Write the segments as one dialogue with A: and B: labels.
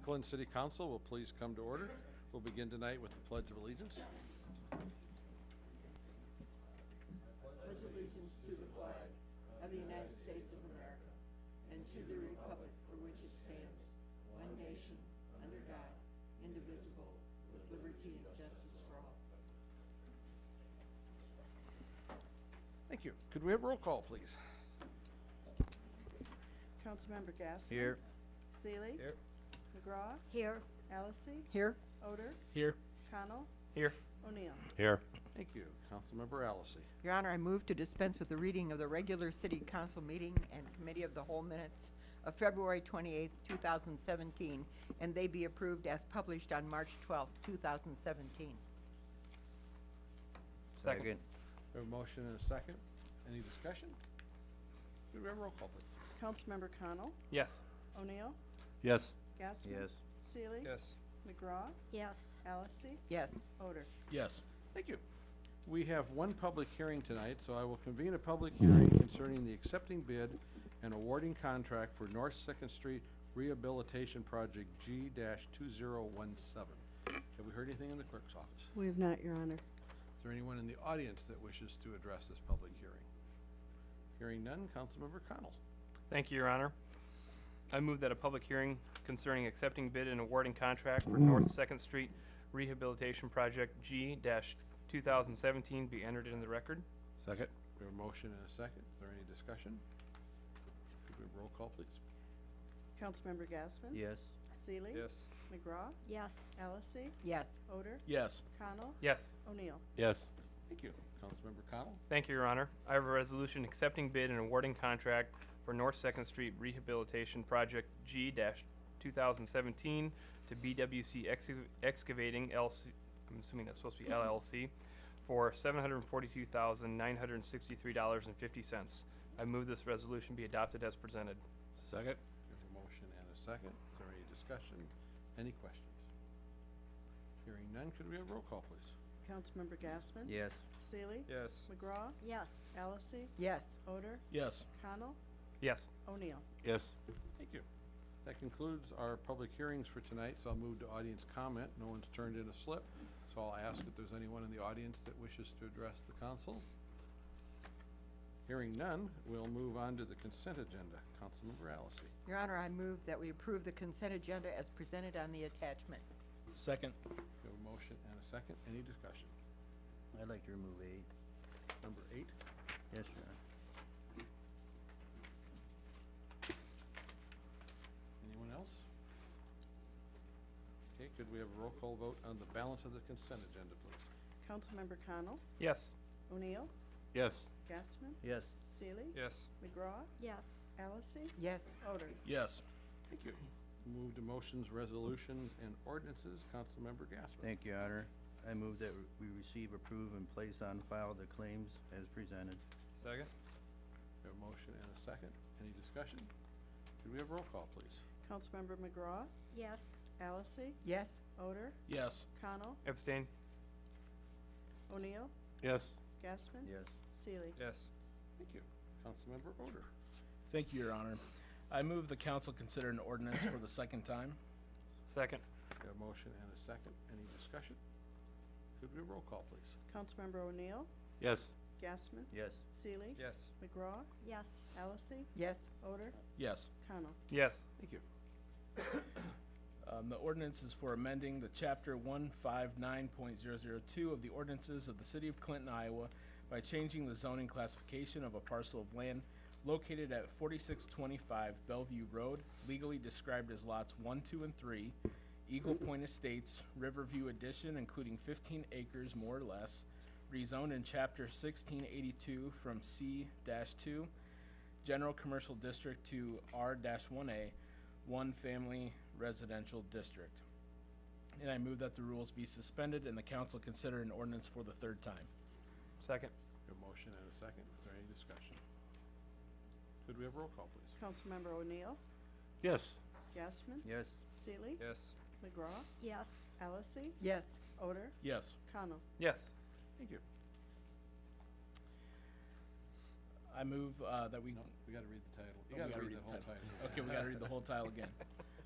A: Clinton City Council will please come to order. We'll begin tonight with the Pledge of Allegiance.
B: Pledge allegiance to the flag of the United States of America and to the republic for which it stands, one nation, under God, indivisible, with liberty and justice for all.
A: Thank you. Could we have roll call, please?
C: Councilmember Gassman.
D: Here.
C: Seeley.
D: Here.
C: McGraw.
B: Here.
C: Allison.
B: Here.
C: Oder.
D: Here.
C: Connell.
D: Here.
C: O'Neill.
D: Here.
A: Thank you. Councilmember Allison.
B: Your Honor, I move to dispense with the reading of the regular city council meeting and committee of the whole minutes of February 28th, 2017, and they be approved as published on March 12th, 2017.
D: Second.
A: We have a motion and a second. Any discussion? Could we have roll call, please?
C: Councilmember Connell.
D: Yes.
C: O'Neill.
D: Yes.
C: Gassman.
D: Yes.
C: Seeley.
D: Yes.
C: McGraw.
E: Yes.
C: Allison.
B: Yes.
C: Oder.
D: Yes.
A: Thank you. We have one public hearing tonight, so I will convene a public hearing concerning the accepting bid and awarding contract for North Second Street Rehabilitation Project G-2017. Have we heard anything in the clerk's office?
C: We have not, Your Honor.
A: Is there anyone in the audience that wishes to address this public hearing? Hearing none, Councilmember Connell.
F: Thank you, Your Honor. I move that a public hearing concerning accepting bid and awarding contract for North Second Street Rehabilitation Project G-2017 be entered in the record.
D: Second.
A: We have a motion and a second. Is there any discussion? Could we have roll call, please?
C: Councilmember Gassman.
D: Yes.
C: Seeley. McGraw.
E: Yes.
C: Allison.
B: Yes.
C: Oder.
D: Yes.
C: Connell.
F: Yes.
C: O'Neill.
D: Yes.
A: Thank you. Councilmember Connell.
F: Thank you, Your Honor. I have a resolution accepting bid and awarding contract for North Second Street Rehabilitation Project G-2017 to BWC Excavating LC, I'm assuming that's supposed to be LLC, for $742,963.50. I move this resolution be adopted as presented.
D: Second.
A: We have a motion and a second. Is there any discussion? Any questions? Hearing none, could we have roll call, please?
C: Councilmember Gassman.
D: Yes.
C: Seeley.
D: Yes.
C: McGraw.
E: Yes.
C: Allison.
B: Yes.
C: Oder.
D: Yes.
C: Connell.
F: Yes.
C: O'Neill.
D: Yes.
A: Thank you. That concludes our public hearings for tonight, so I'll move to audience comment. No one's turned in a slip, so I'll ask if there's anyone in the audience that wishes to address the council. Hearing none, we'll move on to the consent agenda. Councilmember Allison.
B: Your Honor, I move that we approve the consent agenda as presented on the attachment.
D: Second.
A: We have a motion and a second. Any discussion?
D: I'd like to remove 8.
A: Number 8.
D: Yes, Your Honor.
A: Anyone else? Okay, could we have a roll call vote on the balance of the consent agenda, please?
C: Councilmember Connell.
F: Yes.
C: O'Neill.
D: Yes.
C: Gassman.
D: Yes.
C: Seeley.
F: Yes.
C: McGraw.
E: Yes.
C: Allison.
B: Yes.
C: Oder.
D: Yes.
A: Thank you. Move to motions, resolutions, and ordinances. Councilmember Gaspar.
D: Thank you, Your Honor. I move that we receive, approve, and place on file the claims as presented.
F: Second.
A: We have a motion and a second. Any discussion? Could we have roll call, please?
C: Councilmember McGraw.
E: Yes.
C: Allison.
B: Yes.
C: Oder.
D: Yes.
C: Connell.
F: Abstain.
C: O'Neill.
D: Yes.
C: Gassman.
D: Yes.
C: Seeley.
F: Yes.
A: Thank you. Councilmember Oder.
G: Thank you, Your Honor. I move the council consider an ordinance for the second time.
F: Second.
A: We have a motion and a second. Any discussion? Could we have roll call, please?
C: Councilmember O'Neill.
D: Yes.
C: Gassman.
D: Yes.
C: Seeley.
F: Yes.
C: McGraw.
E: Yes.
C: Allison.
B: Yes.
C: Oder.
G: Yes.
C: Connell.
F: Yes.
A: Thank you.
G: The ordinance is for amending the chapter 159.002 of the ordinances of the city of Clinton, Iowa by changing the zoning classification of a parcel of land located at 4625 Bellevue Road, legally described as lots 1, 2, and 3, Eagle Point Estates, Riverview Addition, including 15 acres more or less, rezoned in chapter 1682 from C-2, General Commercial District to R-1A, one family residential district. And I move that the rules be suspended and the council consider an ordinance for the third time.
F: Second.
A: We have a motion and a second. Is there any discussion? Could we have roll call, please?
C: Councilmember O'Neill.
D: Yes.
C: Gassman.
D: Yes.
C: Seeley.
F: Yes.
C: McGraw.
E: Yes.
C: Allison.
B: Yes.
C: Oder.
G: Yes.
C: Connell.
F: Yes.
A: Thank you.
G: I move that we.
A: No, we gotta read the title. You
G: Oh, we
A: gotta
G: gotta
A: read the whole title.
G: Okay, we gotta read the whole title again.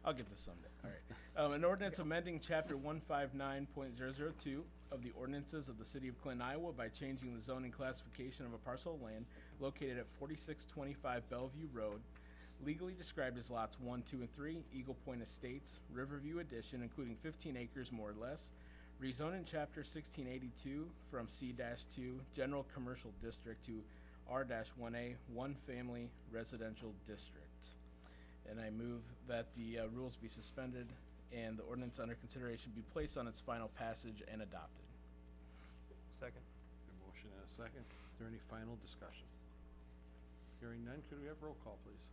G: I'll get this someday. All right. An ordinance amending chapter 159.002 of the ordinances of the city of Clinton, Iowa by changing the zoning classification of a parcel of land located at 4625 Bellevue Road, legally described as lots 1, 2, and 3, Eagle Point Estates, Riverview Edition, including 15 acres more or less, rezoning chapter 1682 from C-2 General Commercial District to R-1A One Family Residential District. And I move that the rules be suspended and the ordinance under consideration be placed on its final passage and adopted.
F: Second.
A: A motion and a second. Is there any final discussion? Hearing none, could we have roll call, please?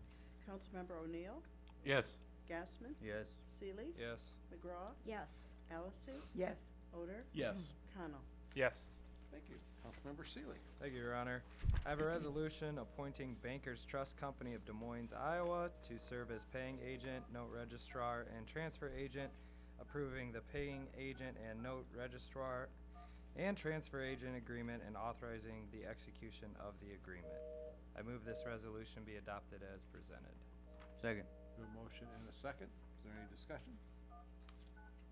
C: Councilmember O'Neill,
A: Yes.
C: Gassman,
D: Yes.
C: Seeley,
F: Yes.
C: McGraw,
B: Yes.
C: Allison,
B: Yes.
C: Odor,
G: Yes.
C: Connell.
F: Yes.
A: Thank you. Councilmember Seeley.
E: Thank you, Your Honor. I have a resolution appointing Bankers Trust Company of Des Moines, Iowa to serve as paying agent, note registrar, and transfer agent, approving the paying agent and note registrar and transfer agent agreement and authorizing the execution of the agreement. I move this resolution be adopted as presented.
D: Second.
A: We have a motion and a second. Is there any discussion?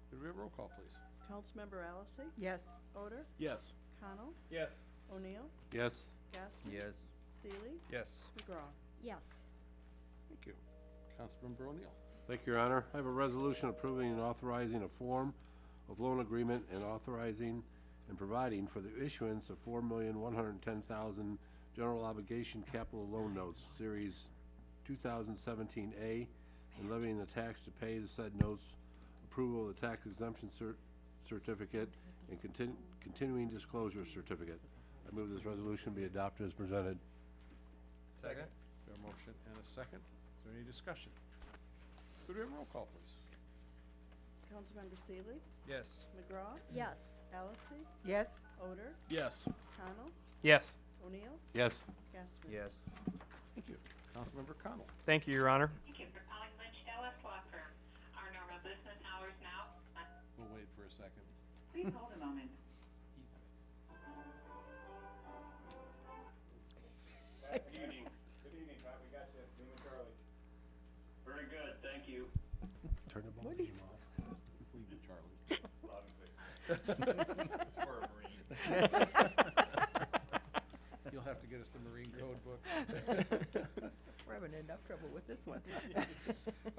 A: Could we have roll call, please?
C: Councilmember Allison,
B: Yes.
C: Odor,
G: Yes.
C: Connell,
F: Yes.
C: O'Neill,
A: Yes.
C: Gassman,
D: Yes.
C: Seeley,
E: Yes.
C: McGraw.
B: Yes.
A: Thank you. Councilmember O'Neill.
H: Thank you, Your Honor. I have a resolution approving and authorizing a form of loan agreement and authorizing and providing for the issuance of $4,110,000 general obligation capital loan notes, Series 2017A, and levying the tax to pay the said notes, approval of the tax exemption certificate, and continuing disclosure certificate. I move this resolution be adopted as presented.
E: Second?
A: We have a motion and a second. Is there any discussion? Could we have roll call, please?
C: Councilmember Seeley,
E: Yes.
C: McGraw,
B: Yes.
C: Allison,
B: Yes.
C: Odor,
G: Yes.
C: Connell,
F: Yes.
C: O'Neill,
H: Yes.
C: Gassman.
D: Yes.
A: Thank you. Councilmember Connell.
F: Thank you, Your Honor.
I: Thank you for calling Lynch Ellis Law Firm. Our normal business hours now.
A: We'll wait for a second.
I: Please hold a moment.
J: Good evening, Pat, we got you, me and Charlie. Very good, thank you.
H: Turn the
B: What is-
H: volume off.
A: Leave it, Charlie.
J: Loud and clear. It's for a Marine.
A: You'll have to get us the Marine Code book.
B: We're having enough trouble with this one.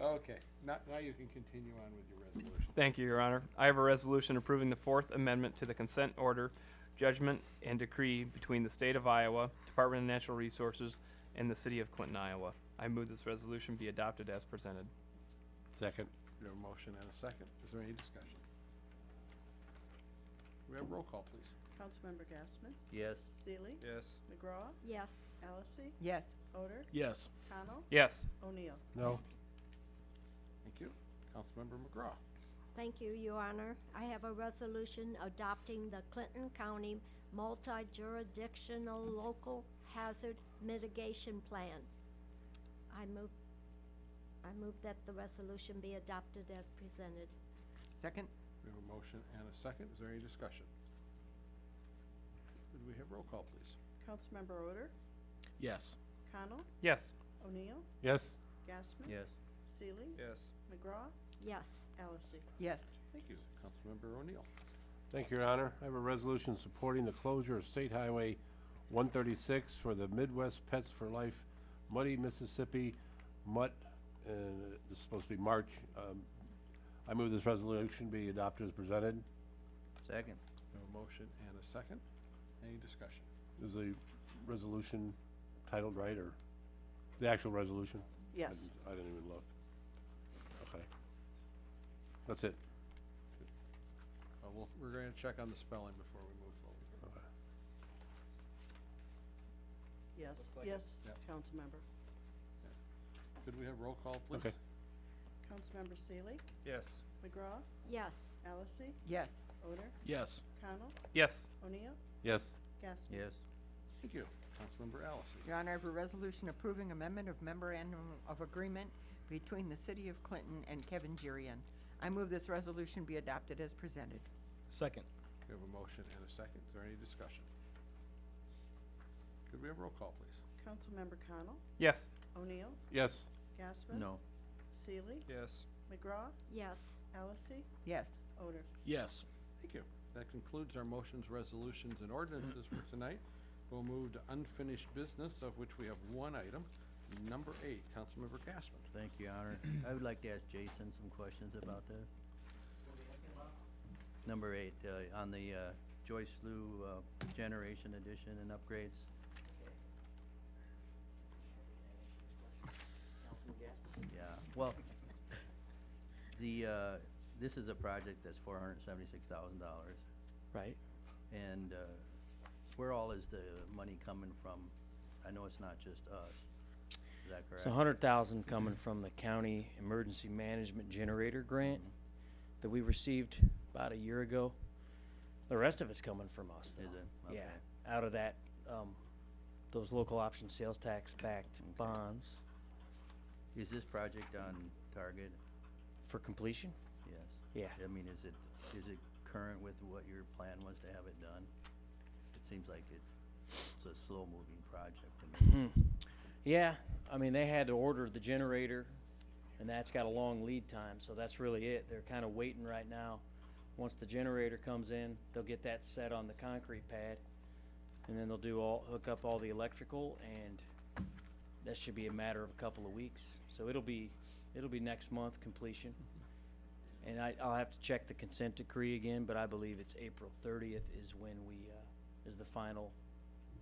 A: Okay, now you can continue on with your resolution.
F: Thank you, Your Honor. I have a resolution approving the Fourth Amendment to the consent order, judgment, and decree between the State of Iowa, Department of Natural Resources, and the City of Clinton, Iowa. I move this resolution be adopted as presented.
H: Second.
A: We have a motion and a second. Is there any discussion? We have roll call, please.
C: Councilmember Gassman,
D: Yes.
C: Seeley,
E: Yes.
C: McGraw,
B: Yes.
C: Allison,
B: Yes.
C: Odor,
G: Yes.
C: Connell,
F: Yes.
C: O'Neill.
H: No.
A: Thank you. Councilmember McGraw.
K: Thank you, Your Honor. I have a resolution adopting the Clinton County Multi-Jurisdictional Local Hazard Mitigation Plan. I move that the resolution be adopted as presented.
B: Second.
A: We have a motion and a second. Is there any discussion? Could we have roll call, please?
C: Councilmember Odor,
G: Yes.
C: Connell,
F: Yes.
C: O'Neill,
H: Yes.
C: Gassman,
D: Yes.
C: Seeley,
E: Yes.
C: McGraw,
K: Yes.
C: Allison.
B: Yes.
A: Thank you. Councilmember O'Neill.
H: Thank you, Your Honor. I have a resolution supporting the closure of State Highway 136 for the Midwest Pets for Life Muddy Mississippi Mutt, and this is supposed to be March. I move this resolution be adopted as presented.
D: Second.
A: We have a motion and a second. Any discussion?
H: Is the resolution titled right, or the actual resolution?
C: Yes.
H: I didn't even look. Okay. That's it.
A: We're going to check on the spelling before we move forward.
H: Okay.
C: Yes,
F: like
C: yes,
A: Yep.
C: Councilmember.
A: Could we have roll call, please?
H: Okay.
C: Councilmember Seeley,
E: Yes.
C: McGraw,
K: Yes.
C: Allison,
B: Yes.
C: Odor,
G: Yes.
C: Connell,
F: Yes.
C: O'Neill,
H: Yes.
C: Gassman.
D: Yes.
A: Thank you. Councilmember Allison.
B: Your Honor, I have a resolution approving amendment of memorandum of agreement between the City of Clinton and Kevin Jirian. I move this resolution be adopted as presented.
G: Second.
A: We have a motion and a second. Is there any discussion? Could we have roll call, please?
C: Councilmember Connell,
F: Yes.
C: O'Neill,
H: Yes.
C: Gassman.
D: No.
C: Seeley,
E: Yes.
C: McGraw,
K: Yes.
C: Allison,
B: Yes.
C: Odor.
G: Yes.
A: Thank you. That concludes our motions, resolutions, and ordinances for tonight. We'll move to unfinished business, of which we have one item. Number 8, Councilmember Castman.
D: Thank you, Your Honor. I would like to ask Jason some questions about that. Number 8, on the Joyce Lou Generation Edition and upgrades. Yeah, well, this is a project that's $476,000.
L: Right.
D: And where all is the money coming from? I know it's not just us. Is that correct?
L: So 100,000 coming from the county emergency management generator grant that we received about a year ago. The rest of it's coming from us, though.
D: Is it? Okay.
L: Yeah, out of that, those local option sales tax backed bonds
D: Is this project on target?
L: for completion.
D: Yes.
L: Yeah.
D: I mean, is it current with what your plan was to have it done? It seems like it's a slow-moving project to me.
L: Yeah, I mean, they had to order the generator, and that's got a long lead time, so that's really it. They're kind of waiting right now. Once the generator comes in, they'll get that set on the concrete pad, and then they'll hook up all the electrical, and that should be a matter of a couple of weeks. So it'll be next month completion. And I'll have to check the consent decree again, but I believe it's April 30th is when is the final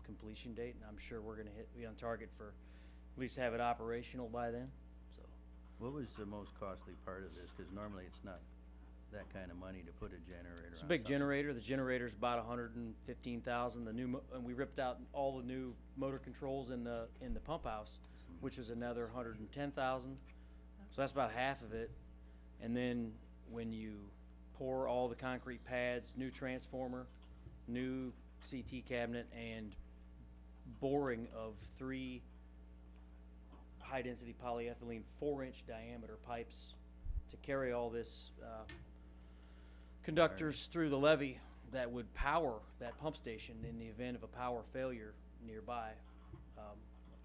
L: completion date, and I'm sure we're gonna be on target for at least have it operational by then, so.
D: What was the most costly part of this? Because normally it's not that kind of money to put a generator on.
L: It's a big
D: something.
L: generator. The generator's about 115,000. The new, and we ripped out all the new motor controls in the pump house, which was another 110,000. So that's about half of it. And then when you pour all the concrete pads, new transformer, new CT cabinet, and boring of 3 high-density polyethylene 4-inch diameter pipes to carry all this conductors through the levee that would power that pump station in the event of a power failure nearby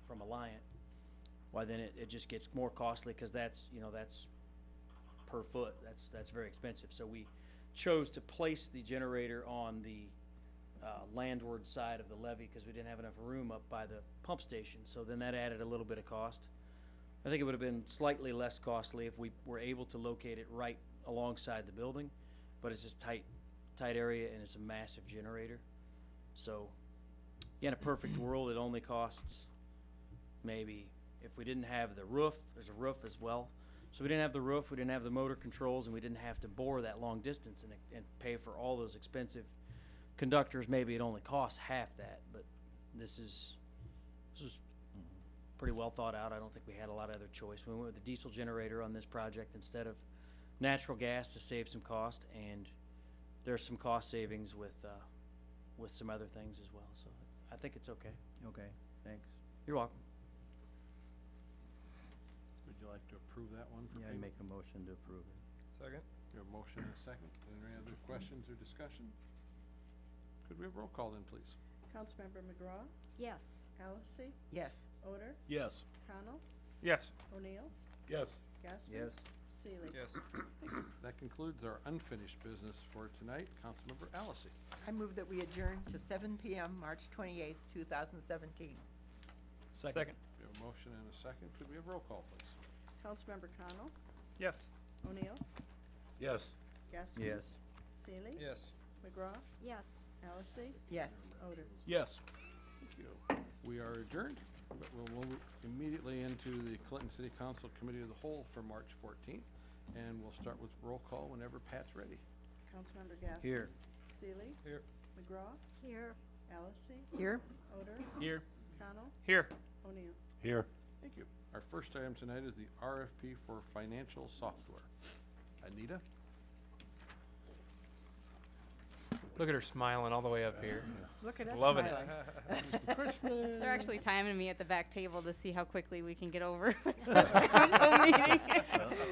L: from Alliant. Why then it just gets more costly because that's per foot. That's very expensive. So we chose to place the generator on the landward side of the levee because we didn't have enough room up by the pump station. So then that added a little bit of cost. I think it would have been slightly less costly if we were able to locate it right alongside the building, but it's just tight area and it's a massive generator. So yeah, in a perfect world, it only costs maybe, if we didn't have the roof, there's a roof as well. So we didn't have the roof, we didn't have the motor controls, and we didn't have to bore that long distance and pay for all those expensive conductors. Maybe it only costs half that, but this was pretty well thought out. I don't think we had a lot of other choice. We went with the diesel generator on this project instead of natural gas to save some cost, and there's some cost savings with some other things as well. So I think it's okay.
D: Okay, thanks.
L: You're welcome.
A: Would you like to approve that one for
D: Yeah, I
A: payment?
D: make a motion to approve it.
E: Second?
A: We have a motion and a second. Are there any other questions or discussion? Could we have roll call then, please?
C: Councilmember McGraw,
K: Yes.
C: Allison,
B: Yes.
C: Odor,
G: Yes.
C: Connell,
F: Yes.
C: O'Neill,
H: Yes.
C: Gaspar.
D: Yes.
C: Seeley.
E: Yes.
A: That concludes our unfinished business for tonight. Councilmember Allison.
B: I move that we adjourn to 7 PM, March 28th, 2017.
F: Second.
A: We have a motion and a second. Could we have roll call, please?
C: Councilmember Connell,
F: Yes.
C: O'Neill,
H: Yes.
C: Gaspar.
D: Yes.
C: Seeley.
E: Yes.
C: McGraw,
K: Yes.
C: Allison,
B: Yes.
C: Odor.
G: Yes.
A: Thank you. We are adjourned, but we'll move immediately into the Clinton City Council Committee of the Whole for March 14th. And we'll start with roll call whenever Pat's ready.
C: Councilmember Gaspar.
D: Here.
C: Seeley.
E: Here.
C: McGraw,
K: Here.
C: Allison,
B: Here?
C: Odor,
G: Here.
C: Connell,
F: Here.
C: O'Neill.
H: Here.
A: Thank you. Our first item tonight is the RFP for financial software. Anita?
F: Look at her smiling all the way up here.
B: Look at us
F: Loving
B: smiling.
F: it.
M: They're actually timing me at the back table to see how quickly we can get over with this council meeting.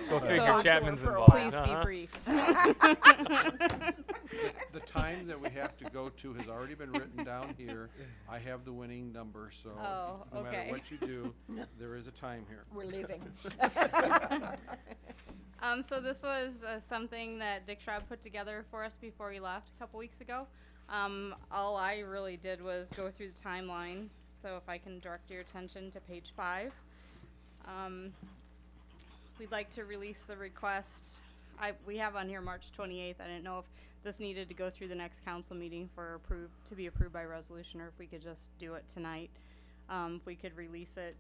F: Go figure
M: So,
F: Chapman's involved.
M: Please be
F: Uh-huh.
M: brief.
A: The time time that we have to go to has already been written down here. I have the winning number, so
M: Oh,
A: no matter
M: okay.
A: what you do, there is a time here.
B: We're leaving.
M: So this was something that Dick Schraub put together for us before he left a couple weeks ago. All I really did was go through the timeline. So if I can direct your attention to page 5. We'd like to release the request. We have on here March 28th. I didn't know if this needed to go through the next council meeting to be approved by resolution, or if we could just do it tonight. If we could release it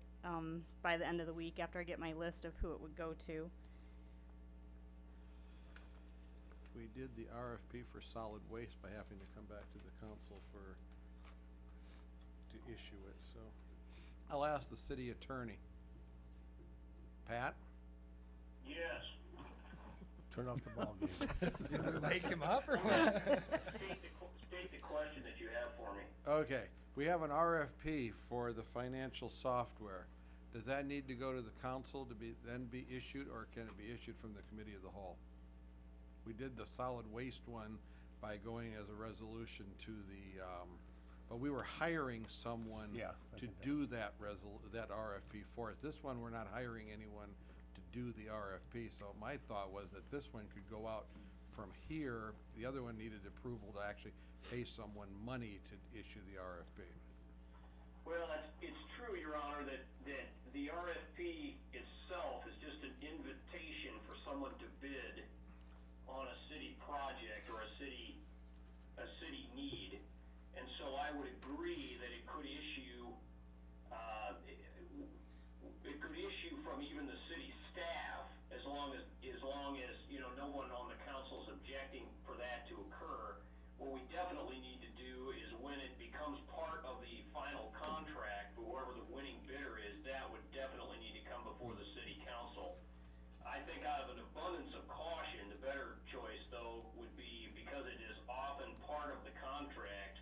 M: by the end of the week after I get my list of who it would go to.
A: We did the RFP for solid waste by having to come back to the council to issue it, so. I'll ask the city attorney. Pat?
J: Yes.
H: Turn off the ballgame.
E: Wake him up or what?
J: State the question that you have for me.
A: Okay, we have an RFP for the financial software. Does that need to go to the council to then be issued, or can it be issued from the committee of the whole? We did the solid waste one by going as a resolution to the, but we were hiring someone
H: Yeah, I
A: to
H: think
A: do that RFP for us. This one, we're not hiring anyone to do the RFP, so my thought was that this one could go out from here. The other one needed approval to actually pay someone money to issue the RFP.
J: Well, it's true, Your Honor, that the RFP itself is just an invitation for someone to bid on a city project or a city need. And so I would agree that it could issue, from even the city staff, as long as, you know, no one on the council is objecting for that to occur. What we definitely need to do is when it becomes part of the final contract, whoever the winning bidder is, that would definitely need to come before the city council. I think out of an abundance of caution, the better choice, though, would be, because it is often part of the contract,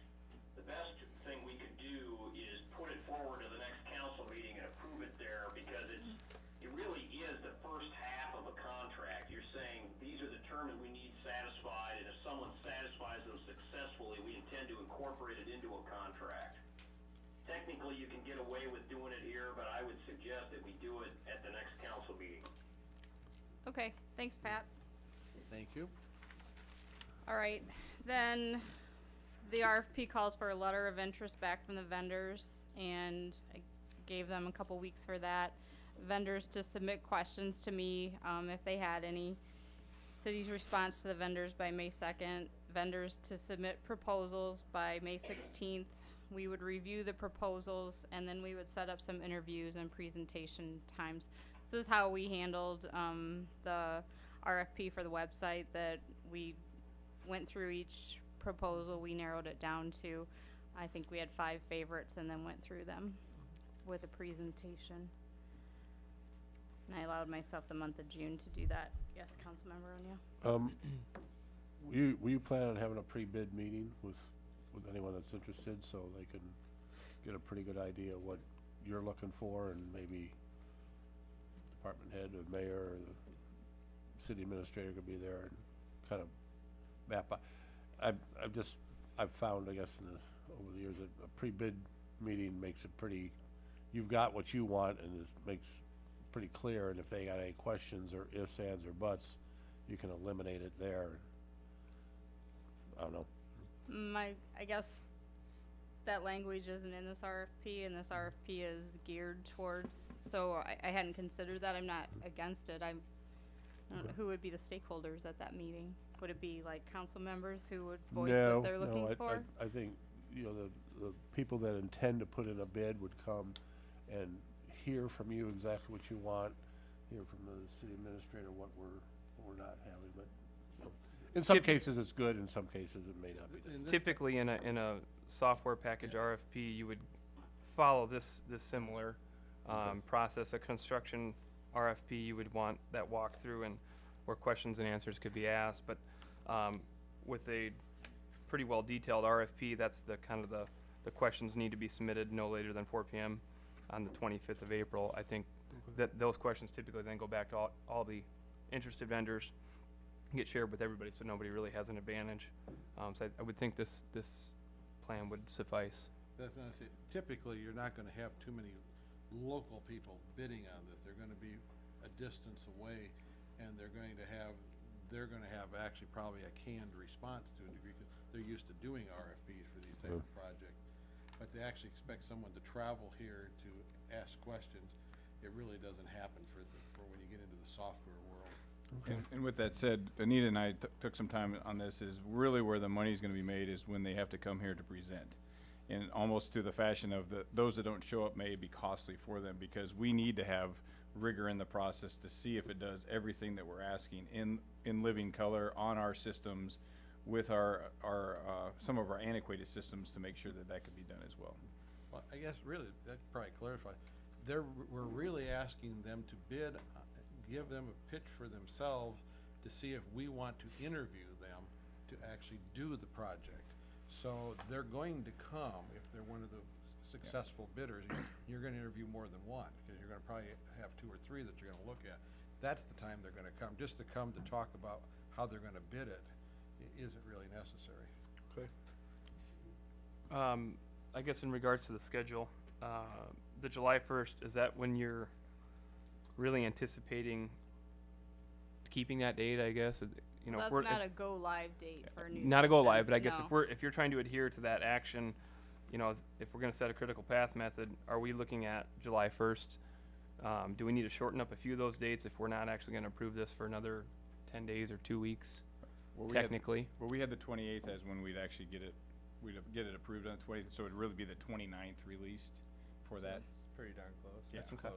J: the best thing we could do is put it forward to the next council meeting and approve it there, because it really is the first half of a contract. You're saying, these are the terms we need satisfied, and if someone satisfies them successfully, we intend to incorporate it into a contract. Technically, you can get away with doing it here, but I would suggest that we do it at the next council meeting.
M: Okay, thanks, Pat.
A: Thank you.
M: All right, then the RFP calls for a letter of interest back from the vendors, and I gave them a couple weeks for that. Vendors to submit questions to me, if they had any. City's response to the vendors by May 2nd. Vendors to submit proposals by May 16th. We would review the proposals, and then we would set up some interviews and presentation times. This is how we handled the RFP for the website, that we went through each proposal, we narrowed it down to, I think we had 5 favorites and then went through them with a presentation. And I allowed myself the month of June to do that. Yes, Councilmember O'Neill?
H: Will you plan on having a pre-bid meeting with anyone that's interested, so they can get a pretty good idea of what you're looking for, and maybe department head or mayor or the city administrator could be there and kind of map out. I've found, I guess, over the years, that a pre-bid meeting makes it pretty, you've got what you want, and it makes pretty clear, and if they got any questions or ifs, ands, or buts, you can eliminate it there. I don't know.
M: I guess that language isn't in this RFP, and this RFP is geared towards, so I hadn't considered that. I'm not against it. I don't know, who would be the stakeholders at that meeting? Would it be like council members who would voice what they're looking for?
H: I think, you know, the people that intend to put in a bid would come and hear from you exactly what you want, hear from the city administrator what we're not having, but you know, in some cases it's good, in some cases it may not be.
F: Typically, in a software package RFP, you would follow this similar process. A construction RFP, you would want that walkthrough and where questions and answers could be asked. But with a pretty well detailed RFP, that's the kind of the questions need to be submitted no later than 4 p.m. on the 25th of April. I think that those questions typically then go back to all the interested vendors, get shared with everybody, so nobody really has an advantage. So I would think this plan would suffice.
A: That's what I say. Typically, you're not gonna have too many local people bidding on this. They're gonna be a distance away, and they're gonna have actually probably a canned response to a degree, 'cause they're used to doing RFPs for these type of projects. But to actually expect someone to travel here to ask questions, it really doesn't happen for when you get into the software world.
N: And with that said, Anita and I took some time on this, is really where the money's gonna be made is when they have to come here to present. And almost to the fashion of those that don't show up may be costly for them, because we need to have rigor in the process to see if it does everything that we're asking in living color on our systems with our some of our antiquated systems, to make sure that that could be done as well.
A: Well, I guess really, that probably clarifies. We're really asking them to bid, give them a pitch for themselves to see if we want to interview them to actually do the project. So they're going to come, if they're one of the successful bidders, you're gonna interview more than one, because you're gonna probably have 2 or 3 that you're gonna look at. That's the time they're gonna come. Just to come to talk about how they're gonna bid it isn't really necessary.
H: Okay.
F: I guess in regards to the schedule, the July 1st, is that when you're really anticipating keeping that date, I guess? You know,
M: That's
F: if we're-
M: not
F: if-
M: a go live date for a new
F: Not a go
M: system,
F: live, but I guess
M: no.
F: if you're trying to adhere to that action, you know, if we're gonna set a critical path method, are we looking at July 1st? Do we need to shorten up a few of those dates if we're not actually gonna approve this for another 10 days or 2 weeks,
N: Well,
F: technically?
N: we had the 28th as when we'd actually get it approved on the 20th, so it'd really be the 29th released for that.
E: It's pretty darn close.
N: Yeah.
F: Okay.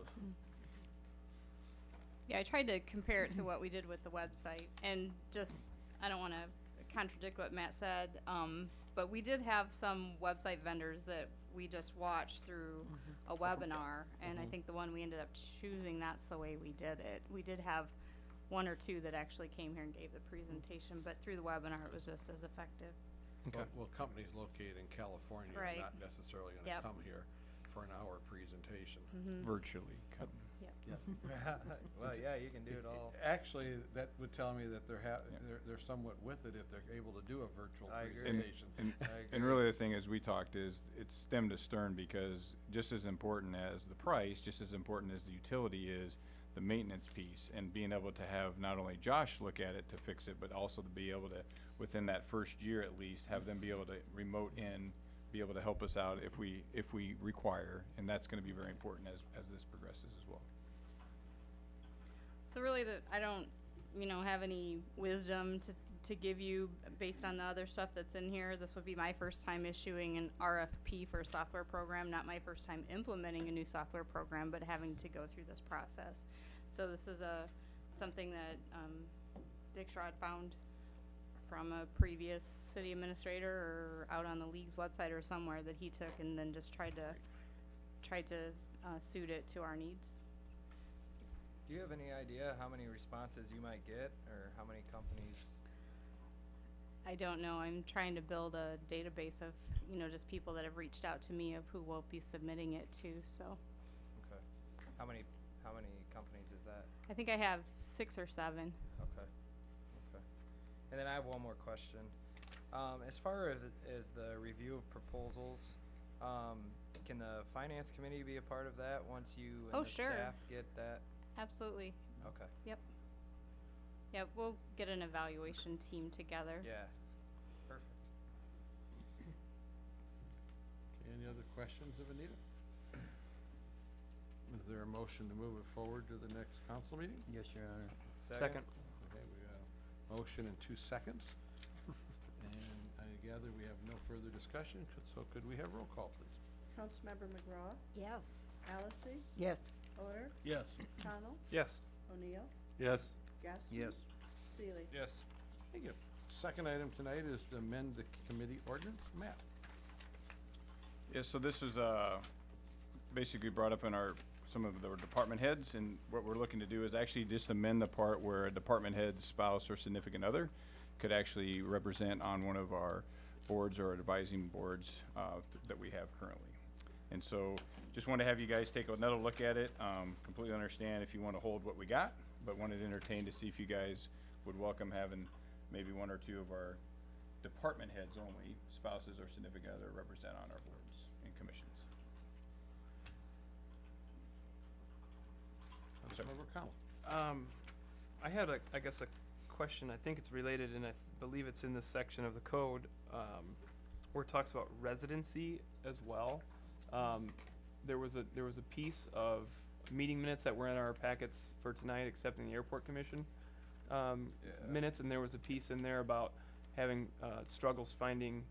M: Yeah, I tried to compare it to what we did with the website, and just, I don't wanna contradict what Matt said, but we did have some website vendors that we just watched through a webinar, and I think the one we ended up choosing, that's the way we did it. We did have 1 or 2 that actually came here and gave the presentation, but through the webinar, it was just as effective.
F: Okay.
A: Well, companies located in California are
M: Right.
A: not necessarily gonna
M: Yep.
A: come here for an hour presentation.
N: Virtually.
E: Well, yeah, you can do it all.
A: Actually, that would tell me that
N: Yeah.
A: they're somewhat with it if they're able to do a virtual
E: I agree.
A: presentation.
N: And really the thing is, we talked is, it's stem to stern, because just as important as the price, just as important as the utility is the maintenance piece, and being able to have not only Josh look at it to fix it, but also to be able to, within that first year at least, have them be able to remote in, be able to help us out if we require, and that's gonna be very important as this progresses as well.
M: So really, I don't, have any wisdom to give you based on the other stuff that's in here. This would be my first time issuing an RFP for a software program, not my first time implementing a new software program, but having to go through this process. So this is something that Dick Schrod found from a previous city administrator or out on the league's website or somewhere that he took, and then just tried to suit it to our needs.
E: Do you have any idea how many responses you might get, or how many companies?
M: I don't know. I'm trying to build a database of, just people that have reached out to me of who we'll be submitting it to, so.
E: Okay. How many companies is that?
M: I think I have 6 or 7.
E: Okay. And then I have one more question. As far as the review of proposals, can the finance committee be a part of that once you and
M: Oh,
E: the
M: sure.
E: staff get that?
M: Absolutely.
E: Okay.
M: Yep, we'll get an evaluation team together.
E: Yeah. Perfect.
A: Any other questions of Anita? Is there a motion to move it forward to the next council meeting?
D: Yes, Your Honor.
F: Second.
A: Okay, we got a motion in 2 seconds. And I gather we have no further discussion, so could we have roll call, please?
C: Councilmember McGraw,
K: Yes.
C: Allison,
B: Yes.
C: Odor,
G: Yes.
C: Connell,
F: Yes.
C: O'Neill,
H: Yes.
C: Gaskin.
D: Yes.
C: Seeley.
E: Yes.
A: Thank you. Second item tonight is to amend the committee ordinance. Matt?
N: Yeah, so this is, basically brought up in some of the department heads, and what we're looking to do is actually just amend the part where a department head's spouse or significant other could actually represent on one of our boards or advising boards, that we have currently. And so, just want to have you guys take another look at it, completely understand if you want to hold what we got, but wanted to entertain to see if you guys would welcome having maybe one or two of our department heads only, spouses or significant other, represent on our boards and commissions.
A: Councilmember Connell.
F: I had I guess a question. I think it's related, and I believe it's in this section of the code, where it talks about residency as well. There was a piece of meeting minutes that were in our packets for tonight, accepting the airport commission minutes, and there was a piece in there about having struggles finding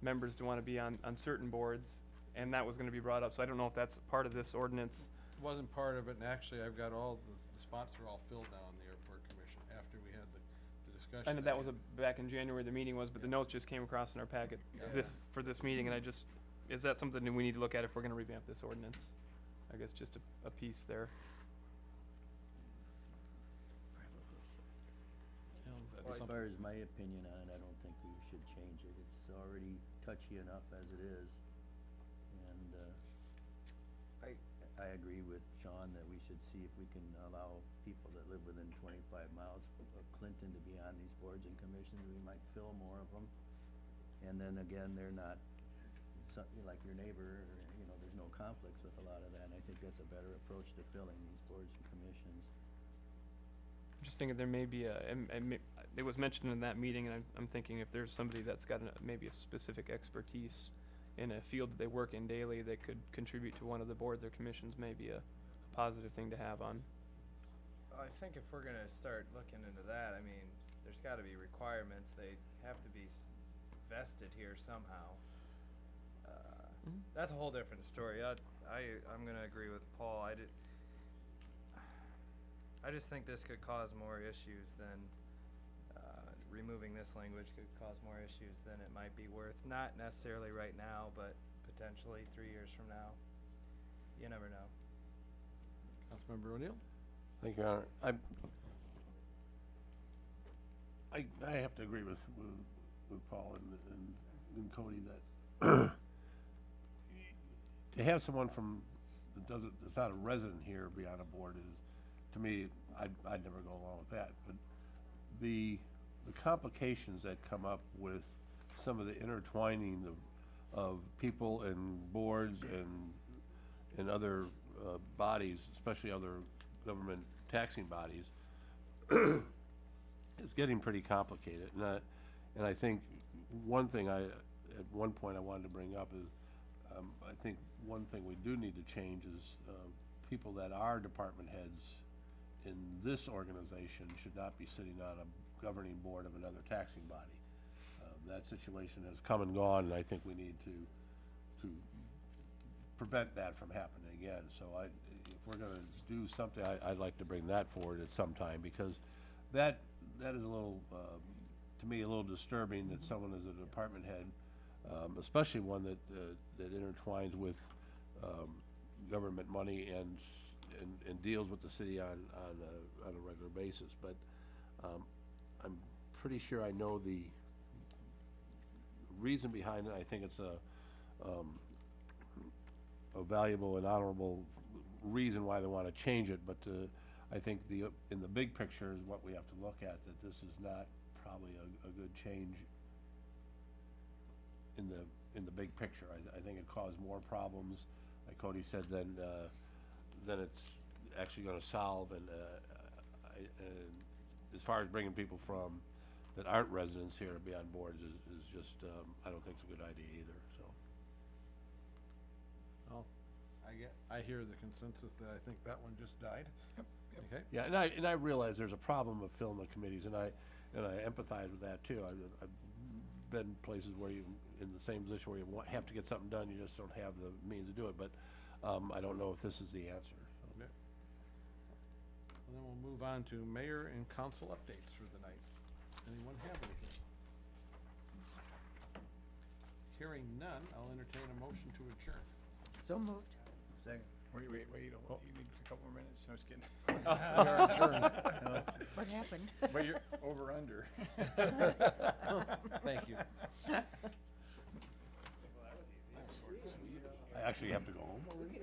F: members to want to be on certain boards, and that was going to be brought up. So I don't know if that's part of this ordinance.
A: Wasn't part of it, and actually I've got all, the spots are all filled now on the airport commission after we had the discussion.
F: I know that was back in January, the meeting was, but the notes just came across in our packet for this meeting, and is that something that we need to look at if we're gonna revamp this ordinance? I guess just a piece there.
D: As far as my opinion on it, I don't think we should change it. It's already touchy enough as it is. And, I agree with Sean that we should see if we can allow people that live within 25 miles of Clinton to be on these boards and commissions. We might fill more of them. And then again, they're not something like your neighbor, or, you know, there's no conflicts with a lot of that. And I think that's a better approach to filling these boards and commissions.
F: I'm just thinking there may be it was mentioned in that meeting, and I'm thinking if there's somebody that's got maybe a specific expertise in a field that they work in daily that could contribute to one of the boards or commissions, may be a positive thing to have on.
E: I think if we're gonna start looking into that, I mean, there's gotta be requirements, they have to be vested here somehow. That's a whole different story. I'm gonna agree with Paul. I just think this could cause more issues than, removing this language could cause more issues than it might be worth. Not necessarily right now, but potentially 3 years from now. You never know.
A: Councilmember O'Neill?
H: Thank you, Your Honor. I have to agree with Paul and Cody that to have someone that's not a resident here be on a board is, to me, I'd never go along with that. But the complications that come up with some of the intertwining of people and boards and other bodies, especially other government taxing bodies, is getting pretty complicated. And I think one thing at one point I wanted to bring up is I think one thing we do need to change is people that are department heads in this organization should not be sitting on a governing board of another taxing body. That situation has come and gone, and I think we need to prevent that from happening again. So if we're gonna do something, I'd like to bring that forward at some time, because that is a little, to me, a little disturbing that someone is a department head, especially one that intertwines with government money and deals with the city on a regular basis. But I'm pretty sure I know the reason behind it. I think it's a valuable and honorable reason why they want to change it, but I think in the big picture is what we have to look at, that this is not probably a good change in the big picture. I think it caused more problems, like Cody said, than it's actually going to solve. And as far as bringing people from that aren't residents here to be on boards is just I don't think it's a good idea either. So.
A: Well, I hear the consensus that I think that one just died.
G: Yep.
A: Okay.
H: Yeah, and I realize there's a problem of filling the committees, and I empathize with that too. I've been places where you in the same position where you have to get something done, you just don't have the means to do it. But I don't know if this is the answer. So.
A: Okay. Well, then we'll move on to mayor and council updates for the night. Anyone have anything? Hearing none, I'll entertain a motion to adjourn.
B: So moved.
D: Second.
N: Wait, you need a couple more minutes, no, just kidding.
A: We are adjourned.
B: What happened?
N: But you're over under.
A: Thank you.
H: I actually have to go home already.